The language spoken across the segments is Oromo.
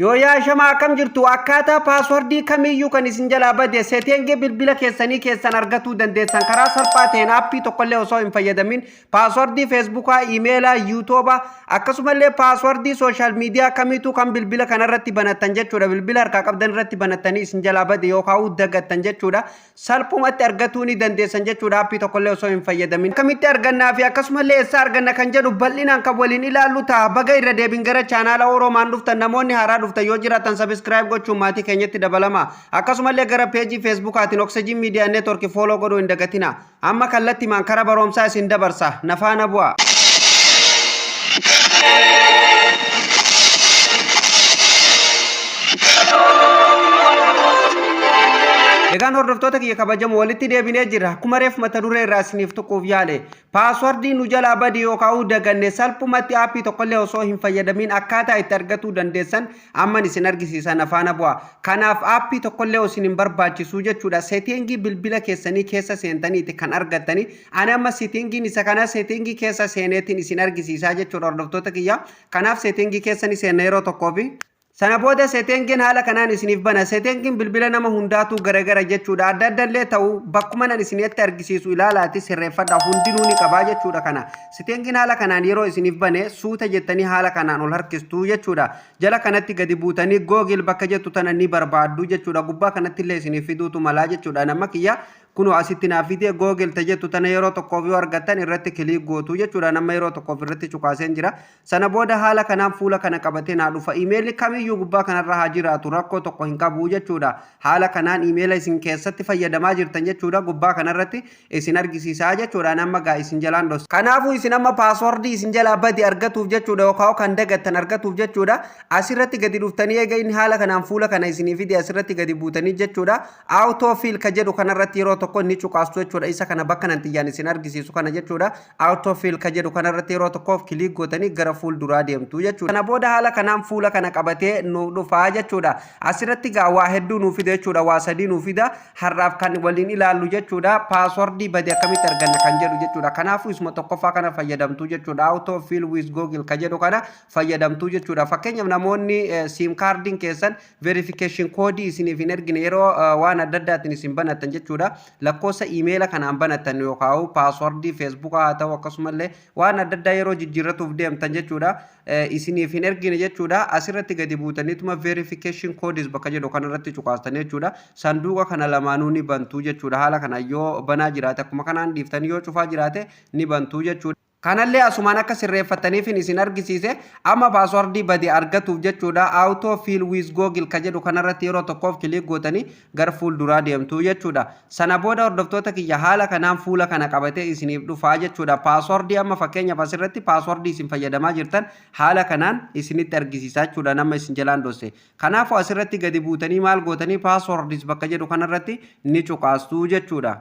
Yoo yaa shama akkam jirtu akkaataa paaswordii kamiyyuu kan isin jalaa bade seetiingii bilbila keessanii keessan argatuu dandeessan karaa salphaa ta'een aappii tokkollee osoo hin fayyadamin paaswordii feesbuukaa, iimeelaa, yuutuubaa akkasumallee paaswordii sooshaal miidiyaa kamiituu kan bilbila kanarratti banattan jechuudha. Bilbila harkaa qabdan irratti banattanii isin jalaa bade yookaan dagattan jechuudha. Salphumatti argatuu ni dandeessan jechuudha aappii tokkollee osoo hin fayyadamin. Akkamitti argannaa fi akkasumallee eessa arganna kan jedhu bal'inaan kan waliin ilaallu ta'a. Baga irra deebin gara chaanaala Oromaan dhuftan namoonni haaraa dhuftan yoo jiraatan subscribe gochuun maatii keenyatti dabalama. Akkasumallee gara peejii feesbuukaatiin Oxygen Media Network follow godhuu hin dagatina. Amma kallattimaan karaa barumsaa isin dabarsa. Nafaana bu'a. Egaan hordoftoota kiyya kabajamoo walitti deebinee jira. Akkuma reef mata duree irraa isiniif tuquuf yaale paaswordii nu jalaa badii yookaan daganne salphumatti aappii tokkollee osoo hin fayyadamin akkaataa itti argatuu dandeessan amman isin argisiisan afaana bu'a. Kanaaf aappii tokkollee isin hin barbaachisu jechuudha. Seetiingii bilbila keessanii keessa seentaniiti kan argattani. Ani amma seetiingiin isa kana seetiingii keessa seeneetiin isin argisiisaa jechuudha hordoftoota kiyya. Kanaaf seetiingii keessanii seena yeroo tokkoofi sana booda seetiingiin haala kanaan isiniif bana. Seetiingiin bilbila nama hundaatu garagara jechuudha. Adda addallee ta'u bakkuma nan isinitti argisiisu ilaalaati sirreeffadha. Hundinuu ni qabaa jechuudha kana. Seetiingiin haala kanaan yeroo isiniif bane suuta jettanii haala kanaan ol harkistuu jechuudha. Jala kanatti gadi buutanii Google bakka jettu tana ni barbaaddu jechuudha. Gubbaa kanatti illee isiniif fiduutu malaa jechuudha. Nama kiyya kunu asitti naaf fidee Google tajettu tana yeroo tokkoof yoo argattan irratti kilik gootu jechuudha. Nama yeroo tokkoof irratti cuqaaseen jira. Sana booda haala kanaan fuula kana qabatee naa dhufa. Iimeelli kamiyyuu gubbaa kanarra haa jiraatu rakkoo tokko hin qabu jechuudha. Haala kanaan iimeela isin keessatti fayyadamaa jirtan jechuudha. Gubbaa kanarratti isin argisiisaa jechuudha. Nama gaa isin jalaan dos. Kanaafuu isin amma paaswordii isin jalaa badi argatuuf jechuudha yookaan kan dagattan argatuuf jechuudha. Asirratti gadi dhuftanii eega inni haala kanaan fuula kana isinii fide asirratti gadi buutanii jechuudha. Autofill ka jedhu kanarratti yeroo tokko ni cuqaastu jechuudha. Isa kana bakka nan xiyyaan isin argisiisu kana jechuudha. Autofill ka jedhu kanarratti yeroo tokkoof kilik gootanii gara fuulduraa deemtu jechuudha. Kana booda haala kanaan fuula kana qabatee nu dhufaa jechuudha. Asirratti gaa waa hedduu nu fida jechuudha. Waa sadii nu fida. Har'aaf kan waliin ilaallu jechuudha. Paaswordii badee akkamitti arganna kan jedhu jechuudha. Kanaafuu isuma tokkoffaa kana fayyadamtu jechuudha. Autofill with Google ka jedhu kana fayyadamtu jechuudha. Fakkeenyaaf namoonni sim kaardiin keessan verification koodii isiniif hin ergine yeroo waan adda addaatiin isin banattan jechuudha. Lakkoofsa iimeela kanaan banattan yookaan paaswordii feesbuukaa haa ta'u akkasumallee waan adda addaa yeroo jijjiirratuuf deemtan jechuudha. Isiniif hin ergine jechuudha. Asirratti gadi buutaniituma verification codes bakka jedhu kanarratti cuqaastan jechuudha. Sanduuqa kana lamaanuu ni bantuu jechuudha. Haala kana yoo banaa jiraate akkuma kanaan dhiiftanii yoo cufaa jiraate ni bantuu jechuudha. Kanallee asumaan akka sirreeffataniif isin argisiise amma paaswordii badii argatuuf jechuudha. Autofill with Google ka jedhu kanarratti yeroo tokkoof kilik gootanii gara fuulduraa deemtu jechuudha. Sana booda hordoftoota kiyya haala kanaan fuula kana qabatee isiniif dhufaa jechuudha. Paaswordii amma fakkeenyaaf asirratti paaswordii isin fayyadamaa jirtan haala kanaan isinitti argisiisaa jechuudha nama isin jalaan dhosse. Kanaafuu asirratti gadi buutanii maal gootanii paaswordis bakka jedhu kanarratti ni cuqaastuu jechuudha.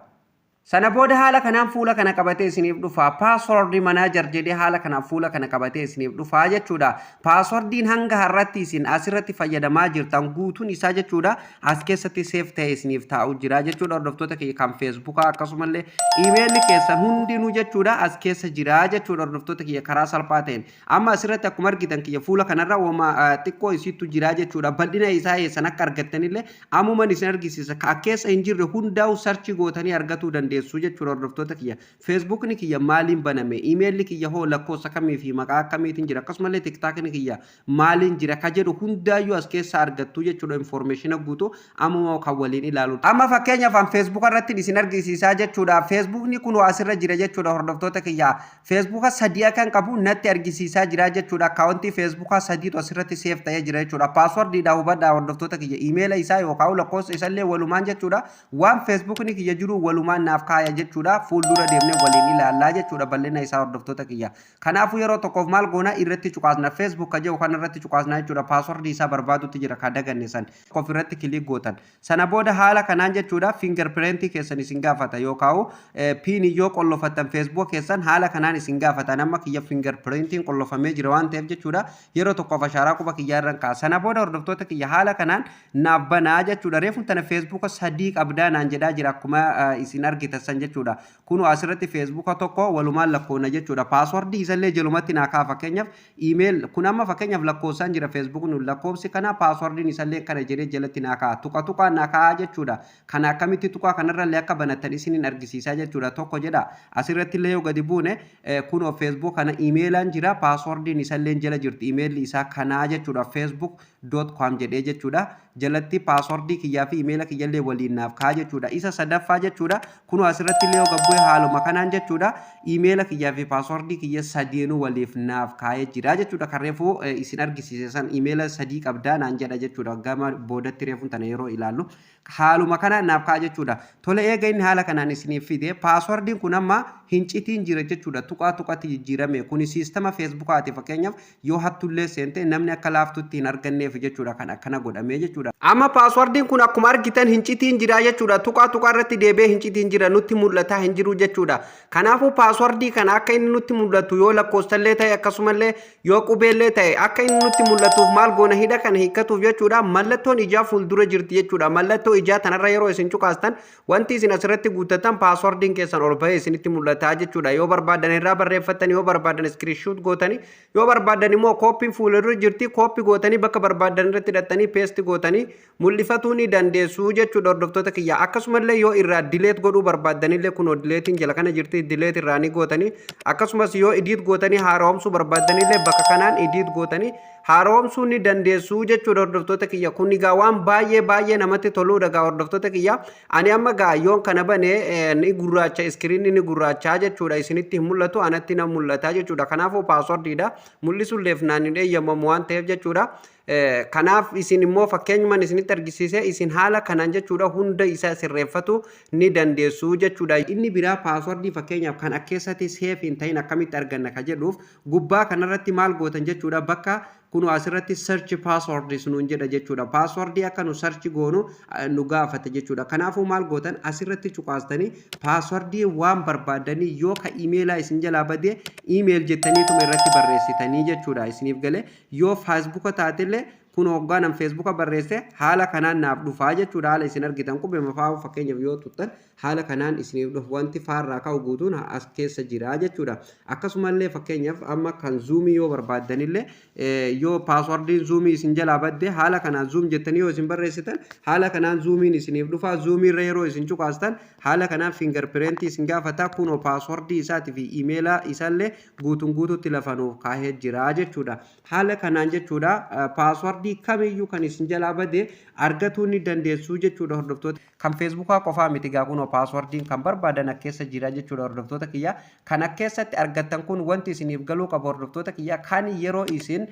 Sana booda haala kanaan fuula kana qabatee isiniif dhufa. Paaswordii manaajar jedhee haala kanaan fuula kana qabatee isiniif dhufa jechuudha. Paaswordiin hanga har'atti isin asirratti fayyadamaa jirtan guutuun isaa jechuudha. As keessatti seef ta'ee isiniif taa'u jira jechuudha. Hordoftoota kiyya kan feesbuukaa akkasumallee iimeelli keessan hundinuu jechuudha as keessa jira jechuudha. Hordoftoota kiyya karaa salphaa ta'een. Amma asirratti akkuma argitan kiyya fuula kanarra wama xiqqoo isittu jira jechuudha. Bal'ina isaa eessan akka argattanillee ammuman isin argisiisa. Keessa hin jirre hundaa'u sarchi gootanii argatuu dandeessu. Jechuudha hordoftoota kiyya. Feesbuukni kiyya maaliin baname? Iimeelli kiyya hoo lakkoofsa kamii fi maqaa akkamiitiin jira? Akkasumallee tiktaakni kiyya maaliin jira ka jedhu hundaayyuu as keessa argattu jechuudha. Informeeshina guutuu amma kan waliin ilaalu. Amma fakkeenyaaf feesbuuka irratti isin argisiisaa jechuudha. Feesbuukni kun asirra jira jechuudha hordoftoota kiyya. Feesbuuka sadii kan qabu natti argisiisaa jira jechuudha. Akkaawuntii feesbuuka sadiitu asirratti seef ta'ee jira jechuudha. Paaswordiidha hubadhaa hordoftoota kiyya. Iimeela isaa yookaan lakkoofsa isallee walumaan jechuudha. Waan feesbuukni kiyya jiru walumaan naaf kaaya jechuudha. Fuuldura deemnee waliin ilaallaa jechuudha bal'ina isaa hordoftoota kiyya. Kanaafuu yeroo tokkoof maal goona irratti cuqaasna Facebook ka jedhu kan irratti cuqaasna jechuudha. Paaswordii isaa barbaadutti jira ka daganne san. Qof irratti kilik gootan. Sana booda haala kanaan jechuudha fingerprint keessan isin gaafata yookaan pin yoo qollofattan Facebook keessan haala kanaan isin gaafata. Nama kiyya fingerprintiin qollofamee jira waan ta'eef jechuudha. Yeroo tokkoof ashaaraa quba kiyya irraan kaa. Sana booda hordoftoota kiyya haala kanaan naaf banaa jechuudha. Reefun tana Facebook sadii qabdaa naan jedhaa jira akkuma isin argitan. argitan jechuudha kunu asirratti Facebook tokko walumaan lakkoona jechuudha passwordii isallee jalumatti naa kaa fakkeenyaaf email kun amma fakkeenyaaf lakkoofsaan jira Facebook nu lakkoofsi kana passwordiin isallee kana jedhee jalatti naa kaa tuqa naa kaa jechuudha kana akkamitti tuqa kanarrallee akka banattan isiniin argisiisaa jechuudha tokko jedha asirratti illee yoo gadi buune kunoo Facebook kana emailaan jira passwordiin isallee jala jirti email isaa kanaa jechuudha facebook.com jedhee jechuudha jalatti passwordii kiyyaa fi emaila kiyyallee waliin naaf kaa jechuudha isa sadaffaa jechuudha kunoo asirratti illee gabbu'ee haaluma kanaan jechuudha emaila kiyyaa fi passwordii kiyya sadeenuu waliif naaf kaa'ee jira jechuudha kan reefuu isin argisiise san emaila sadii qabdaa naan jedha jechuudha gama boodatti reefuun tana yeroo ilaallu haaluma kanaan naaf kaa'ee jechuudha tole eega inni haala kanaan isiniif fide passwordiin kun amma hincitiin jira jechuudha tuqaatti jijjiirame kun siistama feesbuukaati fakkeenyaaf yoo hattullee seente namni akka laaftutti hin arganneef jechuudha kan akkana godhamee jechuudha amma passwordiin kun akkuma argitan hincitiin jira jechuudha tuqaa irratti deebee hincitiin jira nutti mul'ata hin jiru jechuudha kanaafuu passwordii kana akka inni nutti mul'atu yoo lakkoofsallee ta'e akkasumallee yoo qubeellee ta'e akka inni nutti mul'atuuf maal goona hidha kana hiikkatuuf jechuudha mallattoon ijaa fuuldura jirti jechuudha mallattoo ijaa tanarra yeroo isin cuqaastan wanti isin asirratti guuttatan passwordiin keessan ol bahee isinitti mul'ata jechuudha yoo barbaadan irraa barreeffatanii yoo barbaadan screenshot gootanii yoo barbaadan immoo kooppiin fuuldura jirti kooppii gootanii bakka barbaadan irratti hidhattanii paste gootanii mul'ifatuu ni dandeessu jechuudha hordoftoota kiyya akkasumallee yoo irraa delete godhuu barbaadanillee kunoo deleetiin jala kana jirti delete irraa ni gootanii akkasumas yoo edit gootanii haaromsuu barbaadanillee bakka kanaan edit gootanii haaromsuu ni dandeessu jechuudha hordoftoota kiyya kun egaa waan baay'ee namatti toluudha gaa hordoftoota kiyya ani amma gaa yoon kana bane ni gurraacha iskiriinni ni gurraachaa jechuudha isinitti mul'atu anatti na mul'ata jechuudha kanaafuu passwordiidha mul'isuulleef naan hin eeyyamamu waan ta'eef jechuudha kanaaf isin immoo fakkeenyumaan isinitti argisiise isin haala kanaan jechuudha hunda isaa sirreeffatu ni dandeessu jechuudha inni biraa passwordii fakkeenyaaf kan akkeessatti safe hin ta'in akkamitti arganna ka jedhuuf gubbaa kanarratti maal gootan jechuudha bakka kunu asirratti search password nuun jedha jechuudha passwordii akka nu search goonu nu gaafata jechuudha kanaafuu maal gootan asirratti cuqaastanii passwordii waan barbaadanii yoo ka emailaa isin jalaa badee email jettaniituma irratti barreessitanii jechuudha isiniif galee yoo Facebook taatellee kun hoggaanam Facebook barreesse haala kanaan naaf dhufaa jechuudha haala isin argitan qubee mafaa fakkeenyaaf yoo tuttan haala kanaan isiniif dhufu wanti faarraa ka'u guutuun as keessa jira jechuudha akkasumallee fakkeenyaaf amma kan zoomii yoo barbaadanillee yoo passwordiin zoomii isin jalaa badde haala kanaan zoom jettanii yoo isin barreessitan haala kanaan zoomiin isiniif dhufa zoomii irra yeroo isin cuqaastan haala kanaan fingerprint isin gaafata kunoo passwordii isaatii fi emailaa isaallee guututti lafanuuf kaahee jira jechuudha haala kanaan jechuudha passwordii kamiyyuu kan isin jalaa badee argatuu ni dandeessu jechuudha hordoftoota kan feesbuukaa qofaa miti gaa kunoo passwordiin kan barbaadan akkeessa jira jechuudha hordoftoota kiyya kan akkeessatti argattan kun wanti isiniif galuu qabu hordoftoota kiyya kan yeroo isin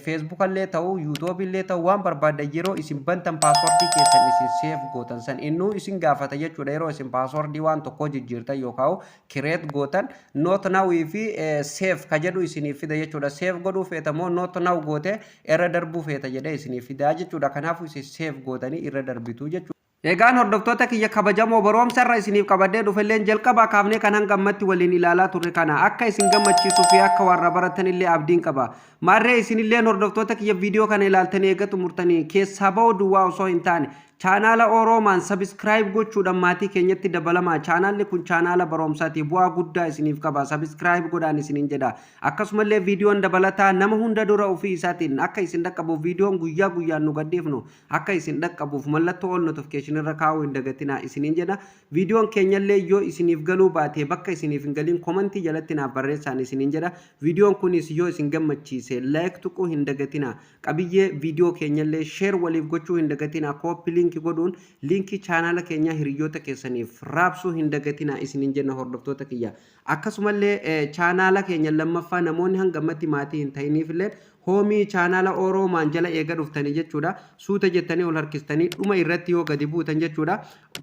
feesbuukallee ta'u yuutuubillee ta'u waan barbaadan yeroo isin bantan passwordii keessan isin save gootan san innuu isin gaafata jechuudha yeroo isin passwordii waan tokko jijjiirtan yookaan create gootan not now fi save ka jedhu isiniif fida jechuudha save godhuu feetamoo not now goote irra darbuu feeta jedhee isiniif fidaa jechuudha kanaafuu isin save gootanii irra darbitu jechuudha egaan hordoftoota kiyya kabajamoo baroomsarra isiniif qabadee dhufelleen jalqabaa kaafnee kan hangammatti waliin ilaalaa turre kana akka isin gammachiisuu fi akka warra baratanillee abdiin qaba maarree isinilleen hordoftoota kiyya viidiyoo kana ilaaltanii eegatu murtanii keessaa ba'uu duwwaa osoo hin taane chaanaala Oromaan subscribe gochuudhaan maatii keenyatti dabalamaa chaanaalli kun chaanaala baroomsaati bu'aa guddaa isiniif qaba subscribe godhaan isiniin jedha akkasumallee viidiyoon dabalataa nama hunda dura ofii isaatiin akka isin dhaqqabuuf viidiyoon guyyaa guyyaan nu gadhiifnu akka isin dhaqqabuuf mallattoo all notification irra kaa'uu hin dagatinaa isiniin jedha viidiyoon keenyallee yoo isiniif galuu baate bakka isiniif hin galiin komentii jalatti naaf barreessaan isiniin jedha viidiyoon kunis yoo isin gammachiise like tuquu hin dagatinaa qabiyyee viidiyoo keenyallee share waliif gochuu hin dagatinaa copy link godhuun linkii chaanaala keenya hiriyoota keessaniif raabsuu hin dagatinaa isiniin jenna hordoftoota kiyya akkasumallee chaanaala keenya lammaffaa namoonni hangammatti maatii hin ta'iniifillee hoomii chaanaala Oromaan jala eega dhuftanii jechuudha suuta jettanii ol harkistanii dhuma irratti yoo gadi buutan jechuudha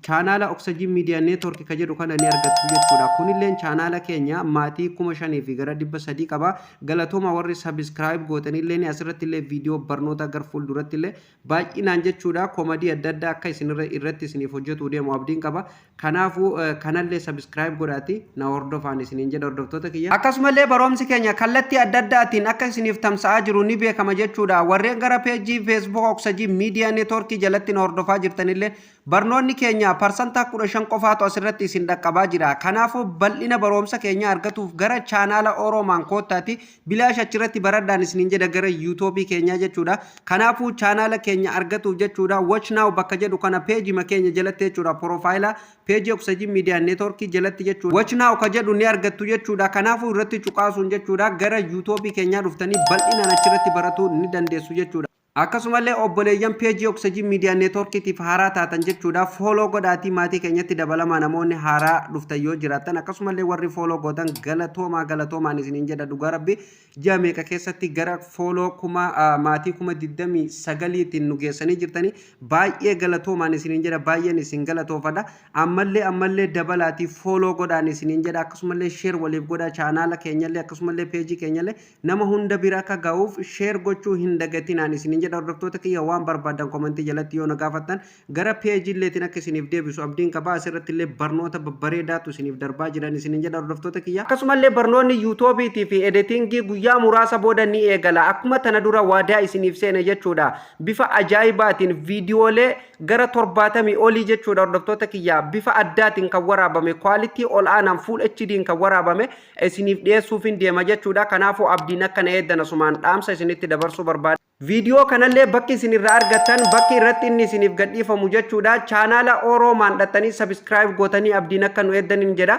chaanaala Oxygen Media Network ka jedhu kana ni argattu jechuudha kunilleen chaanaala keenya maatii 5,000 fi gara 300 qaba galatooma warri subscribe gootanillee ni asirratti illee viidiyoo barnoota gar fuulduratti illee baay'inaan jechuudha koomedii adda addaa akka isin irratti isiniif hojjetu deemu abdiin qaba kanaafuu kanallee subscribe godhaati na hordofaan isiniin jedha hordoftoota kiyya akkasumallee baroomsi keenya kallattii adda addaatiin akka isiniif tamsa'aa jiru ni beekama jechuudha warreen gara peejii Facebook Oxygen Media Network jalatti na hordofaa jirtanillee barnoonni keenya parsantaa 15 qofaatu asirratti isin dhaqqabaa jira. Kanaafuu bal'ina barumsa keenya argatuuf gara chaanaala Oromaan koottaati bilaash achirratti baradhaan isiniin jedha gara YouTube keenya jechuudha. Kanaafuu chaanaala keenya argatuuf jechuudha watch now bakka jedhu kana page keenya jalatti jechuudha profile page Oxygen Media Network jalatti jechuudha watch now ka jedhu ni argattu jechuudha. Kanaafuu irratti cuqaasuun jechuudha gara YouTube keenya dhuftanii bal'inaan achirratti baratu ni dandeessu jechuudha. Akkasumallee obboleeyyan page Oxygen Media Network tiif haaraa taatan jechuudha follow godhaatii maatii keenyatti dabalamaa namoonni haaraa dhuftan yoo jiraatan akkasumallee warri follow godhan galatoomaan isiniin jedha dhugaa rabbi ji'a meeqa keessatti gara follow kuma maatii 29 tiin nu geessanii jirtanii baay'ee galatoomaan isiniin jedha baay'een isin galatoofadha ammallee dabalaatii follow godhaan isiniin jedha akkasumallee share waliif godha chaanaala keenyallee akkasumallee page keenyallee nama hunda bira akka ga'uuf share gochuu hin dagatinaan isiniin jedha hordoftoota kiyya waan barbaadan komentii jalatti yoo na gaafattan gara page illeetiin akka isiniif deebisu abdiin qaba asirratti illee barnoota babbareedaatu isiniif darbaa jiran isiniin jedha hordoftoota kiyya akkasumallee barnoonni YouTube fi editingii guyyaa muraasa booda ni eegala akkuma tana dura waadaa isiniif seene jechuudha bifa ajaa'ibaatiin viidiyoolee gara 70 olii jechuudha hordoftoota kiyya bifa addaatiin kan waraabame quality ol aanaan full HD'n kan waraabame isiniif dhiyeessuuf hin deema jechuudha kanaafuu abdiin akka na eeddana sumaan dhaamsa isinitti dabarsuu barbaada. Video kanallee bakki isin irraa argattan bakki irratti inni isiniif gadhiifamu jechuudha chaanaala Oromaan dhattanii subscribe gootanii abdiin akka nu eeddaniin jedha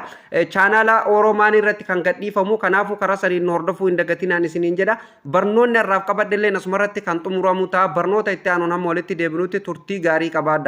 chaanaala Oromaan irratti kan gadhiifamu kanaafuu karaa sadiin nu hordofuu hin dagatinaan isiniin jedha barnoonni irraaf qabadhellee asumarratti kan xumuramu ta'a barnoota itti aanuun hamma walitti deebinutti turtii gaarii qabaadha.